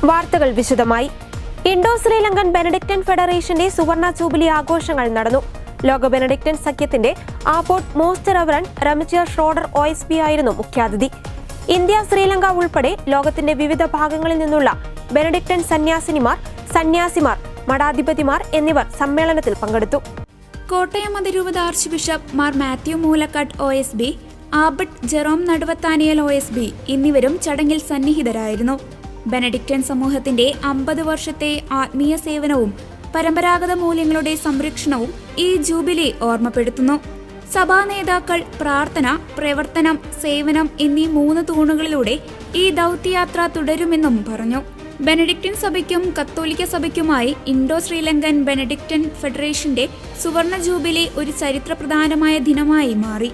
വാർത്തകൾ വിശദമായി. ഇൻഡോ ശ്രീലങ്കൻ ബെനഡിക്ടൻ ഫെഡറേഷന്റെ സുവർണ ജൂബിലി ആഘോഷങ്ങൾ നടന്നു. ലോക ബെനഡിക്ടൻ സഖ്യത്തിന്റെ ആബോട്ട് മോസ്റ്റ് റെവറന്റ് റമിജിയർ ഷ്രോഡർ OSB ആയിരുന്നു മുഖ്യാതിഥി. ഇന്ത്യ, ശ്രീലങ്ക ഉൾപ്പെടെ ലോകത്തിന്റെ വിവിധ ഭാഗങ്ങളിൽ നിന്നുള്ള ബെനഡിക്ടൻ സന്യാസിമാർ, മഠാധിപതിമാർ എന്നിവർ സമ്മേളനത്തിൽ പങ്കെടുത്തു. കോട്ടയം അതിരൂപത archbishop Mar Mathew Moolakkattu OSB, abbot Jerome Naduvathaniyil OSB എന്നിവരും ചടങ്ങിൽ സന്നിഹിതരായിരുന്നു. ബെനഡിക്ടൻ സമൂഹത്തിന്റെ 50 വർഷത്തെ ആത്മീയ സേവനവും പരമ്പരാഗത മൂല്യങ്ങളുടെ സംരക്ഷണവും ഈ ജൂബിലി ഓർമ്മപ്പെടുത്തുന്നു. സഭാ നേതാക്കൾ പ്രാർത്ഥന, പ്രവർത്തനം, സേവനം എന്നീ 3 തൂണുകളിലൂടെ ഈ ദൗത്യയാത്ര തുടരുമെന്നും പറഞ്ഞു. ബെനഡിക്ടൻ സഭയ്ക്കും കത്തോലിക്ക സഭയ്ക്കുമായി ഇൻഡോ ശ്രീലങ്കൻ ബെനഡിക്ടൻ ഫെഡറേഷന്റെ സുവർണ ജൂബിലി ഒരു ചരിത്രപ്രധാനമായ ദിനമായി മാറി.